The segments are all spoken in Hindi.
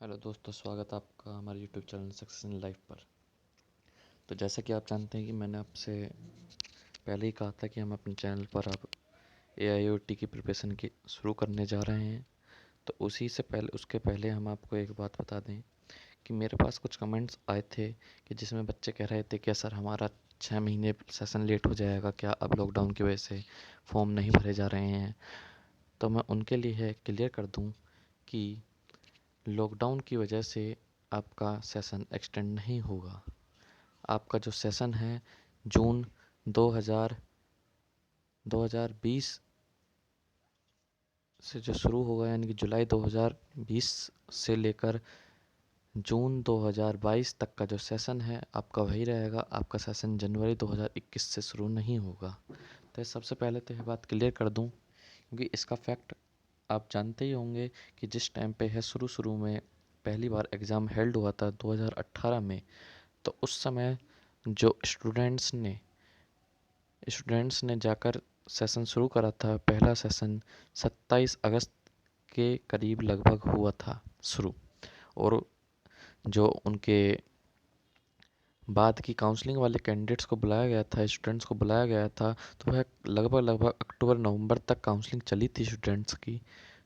हेलो दोस्तों, स्वागत है आपका हमारे YouTube channel success in life पर। तो जैसा कि आप जानते हैं कि मैंने आपसे पहले ही कहा था कि हम अपने चैनल पर अब AIoT की प्रिपरेशन की शुरू करने जा रहे हैं। तो उसके पहले हम आपको एक बात बता दें कि मेरे पास कुछ कमेंट्स आए थे कि जिसमें बच्चे कह रहे थे कि सर हमारा 6 महीने सेशन लेट हो जाएगा क्या, अब लॉकडाउन की वजह से फॉर्म नहीं भरे जा रहे हैं। तो मैं उनके लिए क्लियर कर दूं कि लॉकडाउन की वजह से आपका सेशन एक्सटेंड नहीं होगा। आपका जो सेशन है जून 2020 से जो शुरू होगा, यानी कि जुलाई 2020 से लेकर जून 2022 तक का जो सेशन है आपका वही रहेगा। आपका सेशन जनवरी 2021 से शुरू नहीं होगा। तो सबसे पहले तो यह बात क्लियर कर दूं, क्योंकि इसका फैक्ट आप जानते ही होंगे कि जिस टाइम पे है शुरू में पहली बार एग्ज़ाम हेल्ड हुआ था 2018 में, तो उस समय जो स्टूडेंट्स ने जाकर सेशन शुरू करा था, पहला सेशन 27 अगस्त के करीब लगभग हुआ था शुरू। और जो उनके बाद की काउंसलिंग वाले कैंडिडेट्स को बुलाया गया था, स्टूडेंट्स को बुलाया गया था, तो वह लगभग अक्टूबर नवंबर तक काउंसलिंग चली थी स्टूडेंट्स की।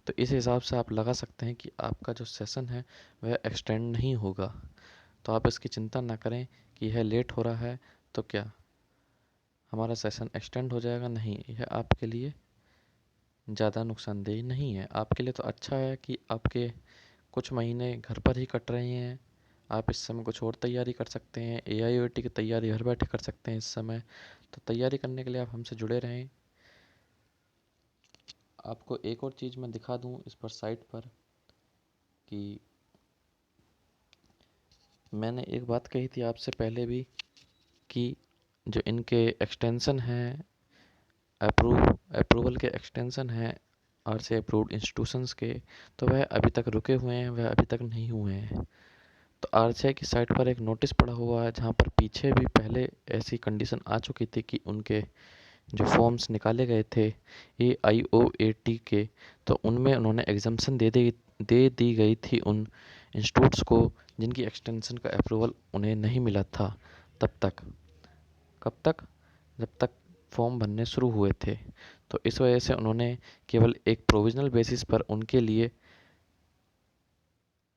तो इस हिसाब से आप लगा सकते हैं कि आपका जो सेशन है वह एक्सटेंड नहीं होगा। तो आप इसकी चिंता ना करें कि यह लेट हो रहा है तो क्या हमारा सेशन एक्सटेंड हो जाएगा। नहीं, यह आपके लिए ज़्यादा नुकसानदेह नहीं है। आपके लिए तो अच्छा है कि आपके कुछ महीने घर पर ही कट रहे हैं। आप इस समय कुछ और तैयारी कर सकते हैं, AIoT की तैयारी घर बैठे कर सकते हैं इस समय। तो तैयारी करने के लिए आप हमसे जुड़े रहें। आपको एक और चीज़ मैं दिखा दूं इस पर साइट पर कि मैंने एक बात कही थी आपसे पहले भी कि जो इनके एक्सटेंशन हैं, अप्रूवल के एक्सटेंशन हैं RCI अप्रूव्ड इंस्टीट्यूशंस के, तो वह अभी तक रुके हुए हैं, वह अभी तक नहीं हुए हैं। तो RCI की साइट पर एक नोटिस पड़ा हुआ है जहाँ पर पीछे भी पहले ऐसी कंडीशन आ चुकी थी कि उनके जो फॉर्म्स निकाले गए थे AIOAT के, तो उनमें उन्होंने एग्जम्पशन दे दी गई थी उन इंस्टीट्यूट्स को जिनकी एक्सटेंशन का अप्रूवल उन्हें नहीं मिला था तब तक। कब तक? जब तक फॉर्म भरने शुरू हुए थे। तो इस वजह से उन्होंने केवल एक प्रोविजनल बेसिस पर उनके लिए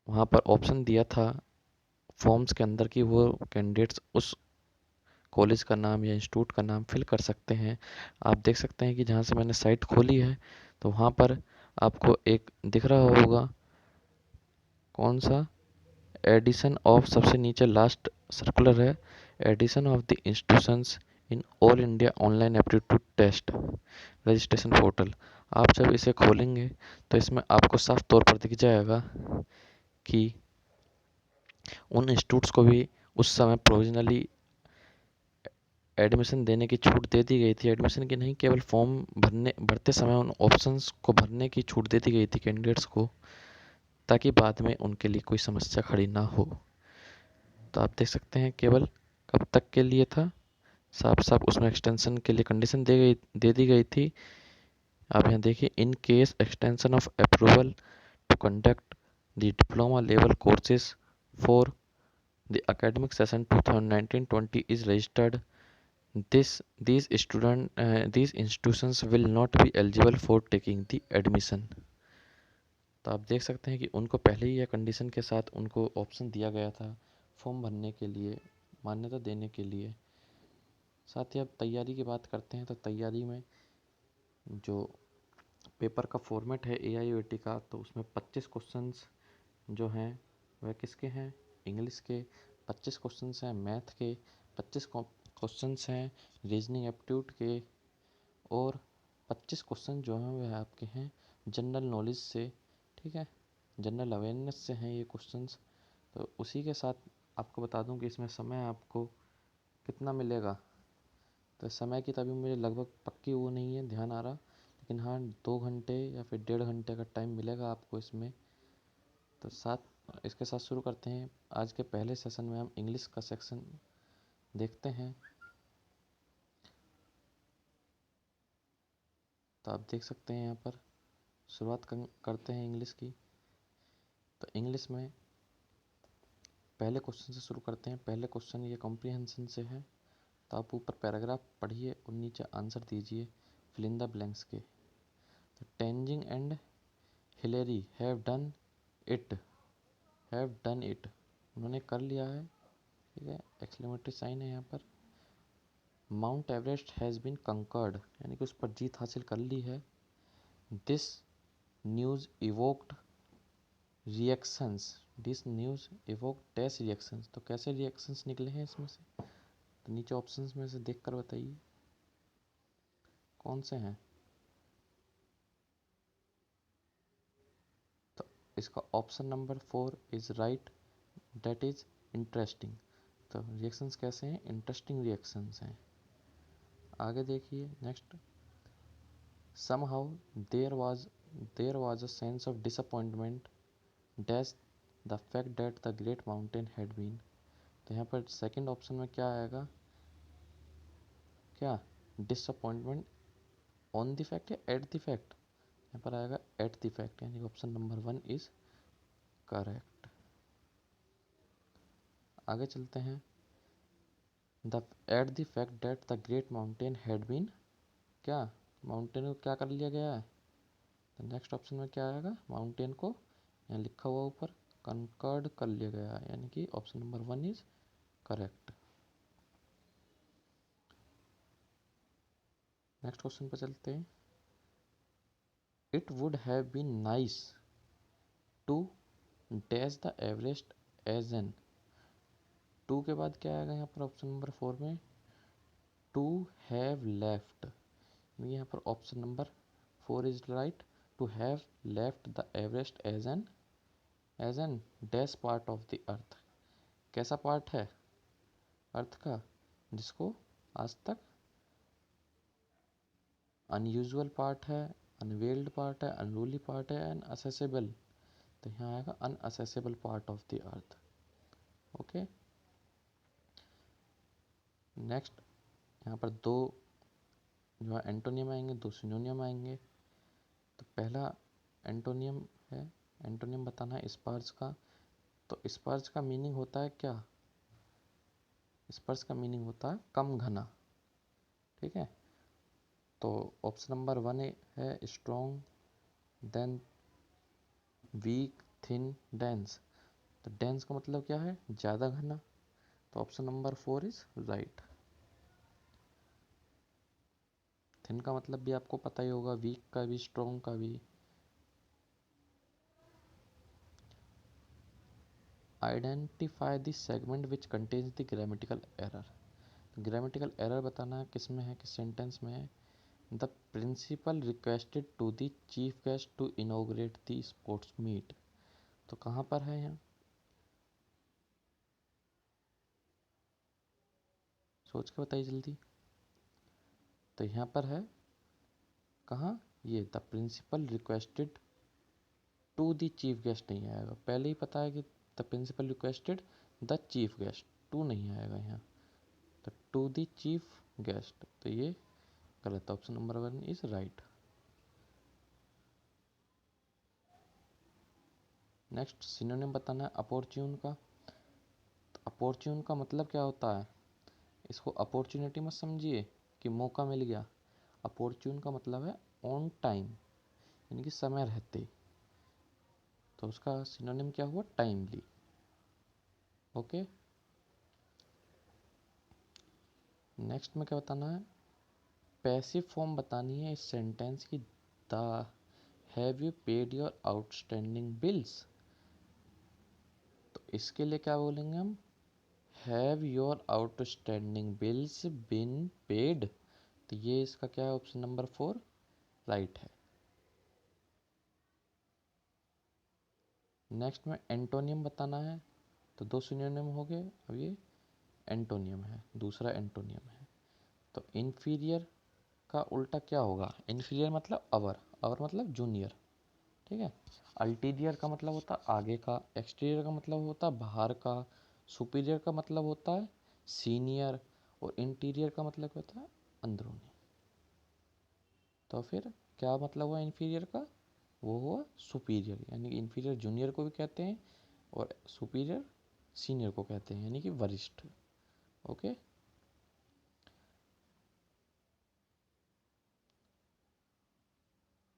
वहाँ पर ऑप्शन दिया था फॉर्म्स के अंदर कि वो कैंडिडेट्स उस कॉलेज का नाम या इंस्टीट्यूट का नाम फिल कर सकते हैं। आप देख सकते हैं कि जहाँ से मैंने साइट खोली है तो वहाँ पर आपको एक दिख रहा होगा, कौन सा, एडिशन ऑफ, सबसे नीचे लास्ट सर्कुलर है, addition of the institutions in all India online aptitude test registration portal. आप जब इसे खोलेंगे तो इसमें आपको साफ तौर पर दिख जाएगा कि उन इंस्टीट्यूट्स को भी उस समय प्रोविजनली एडमिशन देने की छूट दे दी गई थी। एडमिशन की नहीं, केवल फॉर्म भरते समय उन ऑप्शंस को भरने की छूट दे दी गई थी कैंडिडेट्स को, ताकि बाद में उनके लिए कोई समस्या खड़ी ना हो। तो आप देख सकते हैं केवल कब तक के लिए था, साफ साफ उसमें एक्सटेंशन के लिए कंडीशन दे दी गई थी। आप यहाँ देखिए, in case extension of approval to conduct the diploma level courses for the academic session 2019-20 is registered, these institutions will not be eligible for taking the admission। तो आप देख सकते हैं कि उनको पहले ही यह कंडीशन के साथ उनको ऑप्शन दिया गया था फॉर्म भरने के लिए, मान्यता देने के लिए। साथ ही अब तैयारी की बात करते हैं तो तैयारी में जो पेपर का फॉर्मेट है AIoT का, तो उसमें 25 क्वेश्चंस जो हैं वह किसके हैं, इंग्लिश के, 25 क्वेश्चंस हैं मैथ के, 25 क्वेश्चंस हैं रीजनिंग एप्टीट्यूड के, और 25 क्वेश्चन जो हैं वह आपके हैं जनरल नॉलेज से। ठीक है, जनरल अवेयरनेस से हैं ये क्वेश्चंस। तो उसी के साथ आपको बता दूं कि इसमें समय आपको कितना मिलेगा। तो समय की तो अभी मुझे लगभग पक्की वो नहीं है ध्यान आ रहा, लेकिन हाँ 2 घंटे या फिर 1.5 घंटे का टाइम मिलेगा आपको इसमें। तो इसके साथ शुरू करते हैं। आज के पहले सेशन में हम इंग्लिश का सेक्शन देखते हैं। तो आप देख सकते हैं यहाँ पर शुरुआत करते हैं इंग्लिश की। तो इंग्लिश में पहले क्वेश्चन से शुरू करते हैं। पहले क्वेश्चन ये कॉम्प्रिहेंशन से है, तो आप ऊपर पैराग्राफ पढ़िए और नीचे आंसर दीजिए फिल इन द ब्लैंक्स के। तो Tenzing and Hillary have done it, उन्होंने कर लिया है, ठीक है, एक्सक्लेमेटरी साइन है यहाँ पर। Mount Everest has been conquered, यानी कि उस पर जीत हासिल कर ली है। This news evoked reactions, this news evoked test reactions, तो कैसे रिएक्शंस निकले हैं इसमें से, तो नीचे ऑप्शंस में से देख कर बताइए कौन से हैं। तो इसका option number 4 is right, that is interesting. तो रिएक्शंस कैसे हैं, इंटरेस्टिंग रिएक्शंस हैं। आगे देखिए next, somehow there was a sense of disappointment dash the fact that the great mountain had been, तो यहाँ पर सेकंड ऑप्शन में क्या आएगा, क्या डिसअपॉइंटमेंट ऑन द फैक्ट या एट द फैक्ट, यहाँ पर आएगा एट द फैक्ट, यानी ऑप्शन नंबर 1 इज करेक्ट। आगे चलते हैं, the at the fact that the great mountain had been, क्या माउंटेन को क्या कर लिया गया है, तो नेक्स्ट ऑप्शन में क्या आएगा, माउंटेन को यहाँ लिखा हुआ ऊपर कंकर्ड कर लिया गया है, यानी कि option number 1 is correct. Next question पर चलते हैं, it would have been nice to dash the Everest as an, to के बाद क्या आएगा यहाँ पर ऑप्शन नंबर 4 में, टू हैव लेफ्ट, यहाँ पर option number 4 is right, to have left the Everest as an dash part of the earth, कैसा पार्ट है अर्थ का, जिसको आज तक अनयूजुअल पार्ट है, अनवेल्ड पार्ट है, अनरूली पार्ट है, अनअसेसेबल, तो यहाँ आएगा unaccessible part of the earth. Okay, next यहाँ पर दो जो है एंटोनियम आएंगे, दो सिनोनियम आएंगे। तो पहला एंटोनियम है, एंटोनियम बताना है स्पर्ज का, तो स्पर्ज का मीनिंग होता है क्या, स्पर्ज का मीनिंग होता है कम घना, ठीक है। तो ऑप्शन नंबर 1 है strong, then weak, thin, dense, तो डेंस का मतलब क्या है, ज़्यादा घना, तो option number 4 is right. Thin का मतलब भी आपको पता ही होगा, वीक का भी, स्ट्रॉन्ग का भी। Identify the segment which contains the grammatical error, grammatical error बताना है किस में है, किस सेंटेंस में है। The principal requested to the chief guest to inaugurate the sports meet, तो कहाँ पर है यहाँ, सोच के बताइए जल्दी। तो यहाँ पर है कहाँ, ये the principal requested to the chief guest नहीं आएगा, पहले ही पता है कि the principal requested the chief guest, to नहीं आएगा यहाँ, तो टू द चीफ गेस्ट, तो ये गलत, option number 1 is right. Next synonym बताना है अपॉर्च्यून का, तो अपॉर्च्यून का मतलब क्या होता है, इसको अपॉर्चुनिटी मत समझिए कि मौका मिल गया, अपॉर्च्यून का मतलब है ऑन टाइम, यानी कि समय रहते, तो उसका सिनोनिम क्या हुआ, टाइमली। ओके, नेक्स्ट में क्या बताना है, पैसिव फॉर्म बतानी है इस सेंटेंस की, the have you paid your outstanding bills, तो इसके लिए क्या बोलेंगे हम, have your outstanding bills been paid, तो ये इसका क्या है, ऑप्शन नंबर 4 राइट है। नेक्स्ट में एंटोनियम बताना है, तो दो सिनोनिम हो गए, अब ये एंटोनियम है, दूसरा एंटोनियम है। तो इन्फीरियर का उल्टा क्या होगा, इन्फीरियर मतलब अवर, अवर मतलब जूनियर, ठीक है। अल्टीरियर का मतलब होता है आगे का, एक्सटीरियर का मतलब होता है बाहर का, सुपीरियर का मतलब होता है सीनियर, और इंटीरियर का मतलब होता है अंदरूनी। तो फिर क्या मतलब हुआ इन्फीरियर का, वो हुआ सुपीरियर, यानी इन्फीरियर जूनियर को भी कहते हैं और सुपीरियर सीनियर को कहते हैं, यानी कि वरिष्ठ। ओके,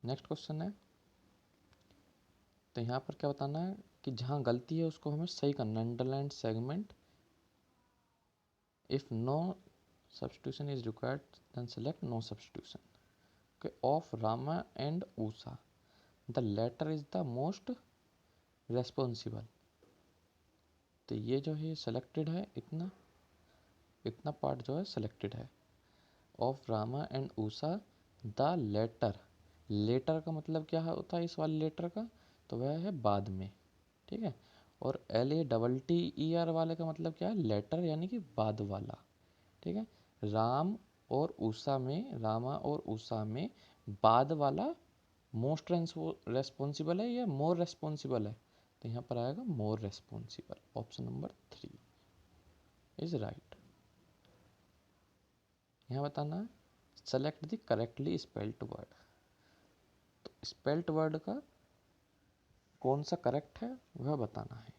नेक्स्ट क्वेश्चन है, तो यहाँ पर क्या बताना है कि जहाँ गलती है उसको हमें सही करना है। Underline segment, if no substitution is required then select no substitution. Okay, of Rama and Usha, the latter is the most responsible. तो ये जो है सेलेक्टेड है, इतना इतना पार्ट जो है सेलेक्टेड है। Of Rama and Usha the latter, latter का मतलब क्या होता है इस वाले लेटर का, तो वह है बाद में, ठीक है। और LATTER वाले का मतलब क्या है, लेटर यानी कि बाद वाला, ठीक है। राम और उषा में, रामा और उषा में बाद वाला मोस्ट रेस्पॉन्सिबल है या मोर रेस्पॉन्सिबल है, तो यहाँ पर आएगा more responsible. Option number 3 is right. यहाँ बताना है select the correctly spelled word, तो स्पेल्ड वर्ड का कौन सा करेक्ट है वह बताना है।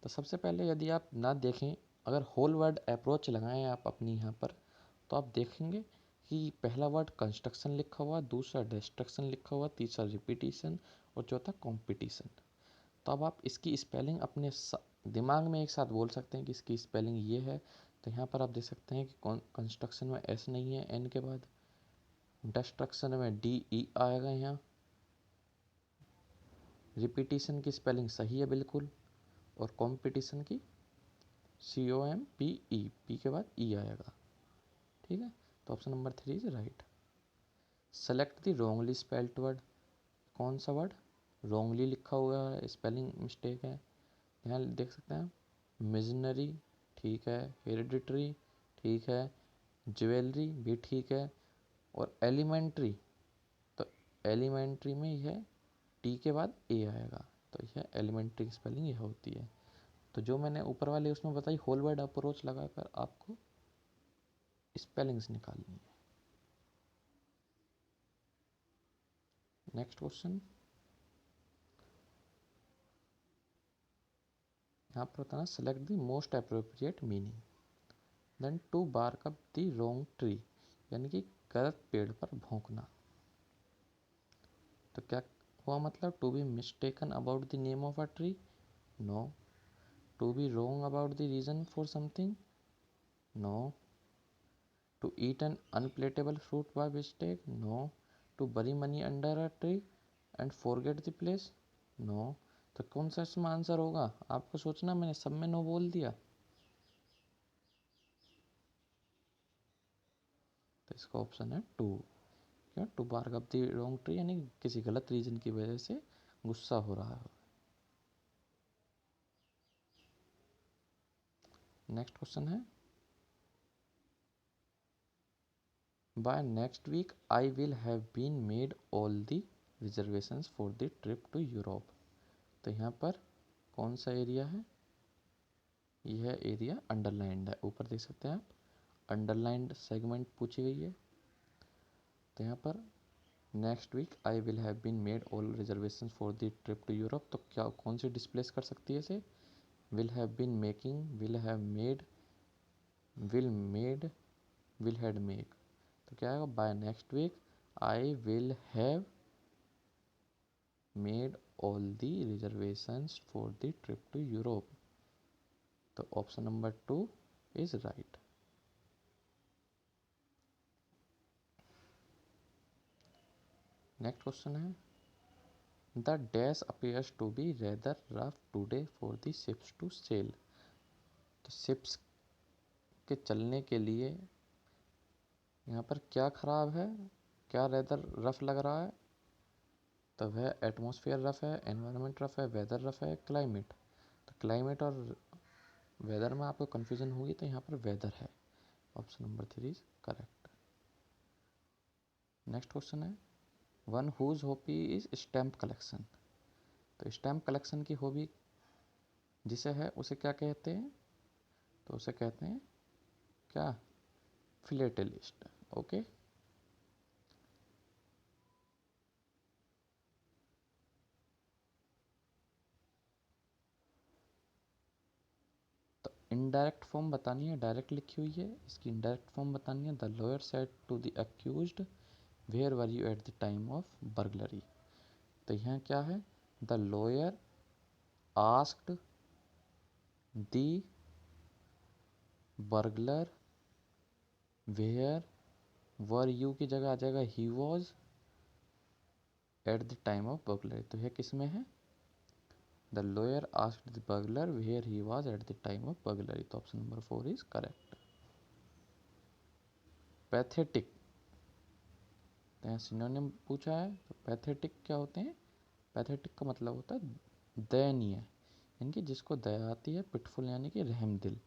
तो सबसे पहले यदि आप ना देखें, अगर होल वर्ड अप्रोच लगाएं आप अपनी यहाँ पर, तो आप देखेंगे कि पहला वर्ड कंस्ट्रक्शन लिखा हुआ, दूसरा डिस्ट्रक्शन लिखा हुआ, तीसरा रिपीटिशन और चौथा कंपटीशन। तो अब आप इसकी स्पेलिंग अपने दिमाग में एक साथ बोल सकते हैं कि इसकी स्पेलिंग ये है। तो यहाँ पर आप देख सकते हैं कि कंस्ट्रक्शन में एस नहीं है एन के बाद, डिस्ट्रक्शन में DE आएगा यहाँ, रिपीटिशन की स्पेलिंग सही है बिल्कुल, और कंपटीशन की COMPE, पी के बाद E आएगा, ठीक है। तो option number 3 is right. Select the wrongly spelled word, कौन सा वर्ड रॉन्गली लिखा हुआ है, स्पेलिंग मिस्टेक है, यहाँ देख सकते हैं। मिजनरी ठीक है, हेरिडिटरी ठीक है, ज्वेलरी भी ठीक है, और एलिमेंट्री, तो एलिमेंट्री में यह T के बाद A आएगा, तो यह एलिमेंट्री की स्पेलिंग यह होती है। तो जो मैंने ऊपर वाले उसमें बताई होल वर्ड अप्रोच लगाकर आपको स्पेलिंग्स निकालनी है। नेक्स्ट क्वेश्चन, यहाँ पर बताना select the most appropriate meaning, then to bark up the wrong tree, यानी कि गलत पेड़ पर भौंकना। तो क्या हुआ मतलब, to be mistaken about the name of a tree, no. To be wrong about the reason for something, no. To eat an unpalatable fruit by mistake, no. To bury money under a tree and forget the place, no. तो कौन सा इसमें आंसर होगा आपको सोचना, मैंने सब में नो बोल दिया। तो इसका ऑप्शन है 2। क्यों, to bark up the wrong tree, यानी किसी गलत रीजन की वजह से गुस्सा हो रहा है। नेक्स्ट क्वेश्चन है, by next week I will have been made all the reservations for the trip to Europe. तो यहाँ पर कौन सा एरिया है, यह एरिया अंडरलाइंड है, ऊपर देख सकते हैं आप, अंडरलाइंड सेगमेंट पूछी गई है। तो यहाँ पर next week I will have been made all reservations for the trip to Europe, तो क्या कौन सी डिस्प्लेस कर सकती है इसे, will have been making, will have made, will made, will had make. तो क्या आएगा, by next week I will have made all the reservations for the trip to Europe. तो option number 2 is right. Next question है, the dash appears to be rather rough today for the ships to sail. तो शिप्स के चलने के लिए यहाँ पर क्या खराब है, क्या रेदर रफ लग रहा है, तो वह एटमॉस्फेयर रफ है, एनवायरनमेंट रफ है, वेदर रफ है, क्लाइमेट। तो क्लाइमेट और वेदर में आपको कन्फ्यूजन होगी, तो यहाँ पर वेदर है। Option number 3 is correct. Next question है, one whose hobby is stamp collection. तो स्टैम्प कलेक्शन की हॉबी जिसे है उसे क्या कहते हैं, तो उसे कहते हैं क्या, फिलेटेलिस्ट। ओके, इनडायरेक्ट फॉर्म बतानी है, डायरेक्ट लिखी हुई है, इसकी इनडायरेक्ट फॉर्म बतानी है। The lawyer said to the accused where were you at the time of burglary. तो यहाँ क्या है, the lawyer asked the burglar where were you की जगह आ जाएगा he was at the time of burglary. तो यह किस में है, the lawyer asked the burglar where he was at the time of burglary. तो option number 4 is correct. Pathetic, तो यहाँ सिनोनिम पूछा है, तो पैथेटिक क्या होते हैं, पैथेटिक का मतलब होता है दयनीय, यानी कि जिसको दया आती है। पिटफुल यानी कि रहमदिल,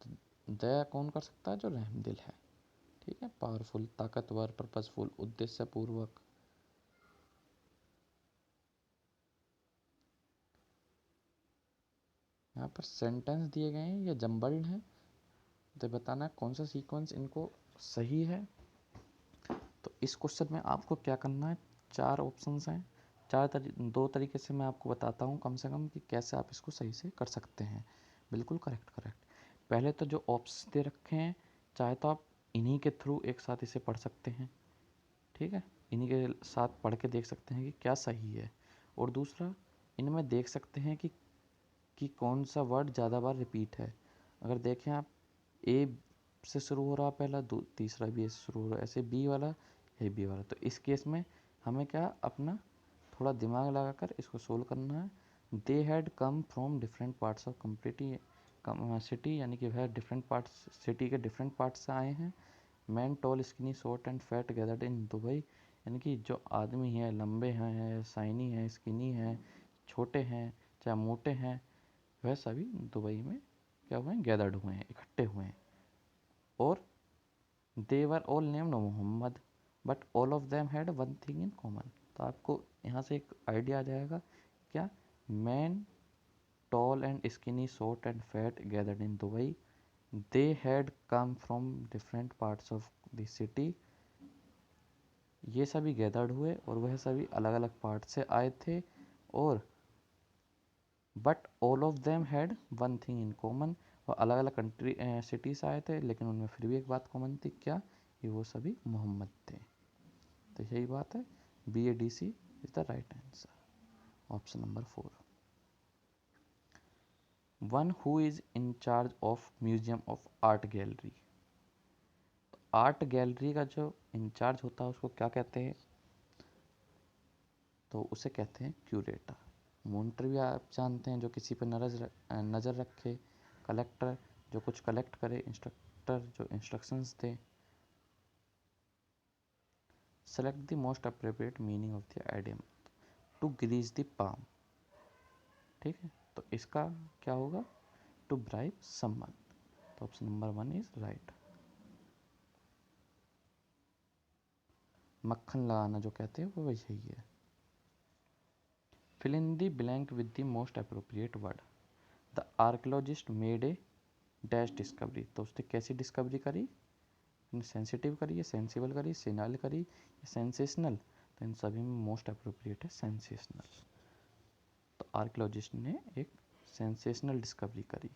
तो दया कौन कर सकता है, जो रहमदिल है। ठीक है, पावरफुल, ताकतवर, पर्पसफुल, उद्देश्यपूर्वक। यहाँ पर सेंटेंस दिए गए हैं, ये जम्बल्ड हैं, तो बताना है कौन सा सीक्वेंस इनको सही है। तो इस क्वेश्चन में आपको क्या करना है, 4 ऑप्शंस हैं, 2 तरीके से मैं आपको बताता हूँ कम से कम कि कैसे आप इसको सही से कर सकते हैं। बिल्कुल करेक्ट करेक्ट। पहले तो जो ऑप्शन दे रखे हैं, चाहे तो आप इन्हीं के थ्रू एक साथ इसे पढ़ सकते हैं। ठीक है, इन्हीं के साथ पढ़ के देख सकते हैं कि क्या सही है। और दूसरा, इनमें देख सकते हैं कि कौन सा वर्ड ज़्यादा बार रिपीट है। अगर देखें आप, ए से शुरू हो रहा पहला, तीसरा भी ए से शुरू हो रहा, ऐसे बी वाला, ये बी वाला। तो इस केस में हमें क्या अपना थोड़ा दिमाग लगाकर इसको सोल्व करना है। They had come from different parts of completely city, यानी कि वह डिफरेंट पार्ट्स, सिटी के डिफरेंट पार्ट्स से आए हैं। Man tall skinny short and fat gathered in Dubai, यानी कि जो आदमी हैं, लंबे हैं, साइनी हैं, स्किनी हैं, छोटे हैं, चाहे मोटे हैं, वह सभी दुबई में क्या हुए हैं, गैदर्ड हुए हैं, इकट्ठे हुए हैं। और they were all named Mohammed but all of them had one thing in common. तो आपको यहाँ से एक आइडिया आ जाएगा, क्या, man tall and skinny short and fat gathered in Dubai, they had come from different parts of the city, ये सभी गैदर्ड हुए और वह सभी अलग अलग पार्ट से आए थे। और but all of them had one thing in common, वो अलग अलग कंट्री सिटी से आए थे, लेकिन उनमें फिर भी एक बात कॉमन थी, क्या, कि वो सभी मोहम्मद थे। तो यही बात है, BADC is the right answer, option number 4। One who is in charge of museum of art gallery. Art gallery का जो इंचार्ज होता है उसको क्या कहते हैं, तो उसे कहते हैं क्यूरेटर। मॉनिटर भी आप जानते हैं, जो किसी पर नज़र रखे, कलेक्टर जो कुछ कलेक्ट करे, इंस्ट्रक्टर जो इंस्ट्रक्शंस दे। Select the most appropriate meaning of the idiom, to grease the palm. ठीक है, तो इसका क्या होगा, टू ब्राइब समवन। तो ऑप्शन नंबर 1 इज राइट। मक्खन लगाना जो कहते हैं वो यही है। Fill in the blank with the most appropriate word. The archaeologist made a dash discovery. तो उसने कैसी डिस्कवरी करी, सेंसिटिव करी, सेंसिबल करी, सिनाल करी, सेंसेशनल। तो इन सभी में मोस्ट अप्रोप्रिएट है सेंसेशनल। तो आर्कियोलॉजिस्ट ने एक सेंसेशनल डिस्कवरी करी।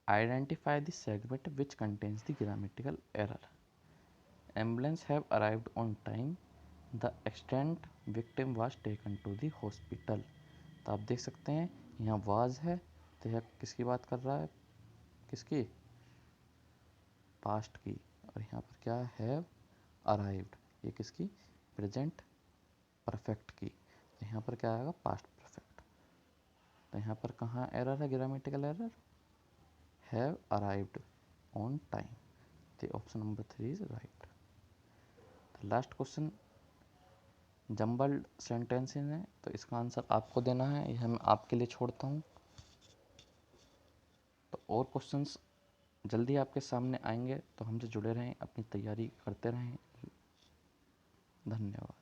Identify the segment which contains the grammatical error. Ambulance have arrived on time, the extent victim was taken to the hospital. तो आप देख सकते हैं यहाँ वाज है, तो यह किसकी बात कर रहा है, किसकी, पास्ट की। और यहाँ पर क्या है, अराइव्ड, ये किसकी, प्रेजेंट परफेक्ट की। तो यहाँ पर क्या आएगा, पास्ट परफेक्ट। तो यहाँ पर कहाँ एरर है, grammatical error, have arrived on time. तो ऑप्शन नंबर 3 इज राइट। तो लास्ट क्वेश्चन जम्बल्ड सेंटेंसेस हैं, तो इसका आंसर आपको देना है, यह मैं आपके लिए छोड़ता हूँ। तो और क्वेश्चंस जल्दी आपके सामने आएंगे, तो हमसे जुड़े रहें, अपनी तैयारी करते रहें। धन्यवाद।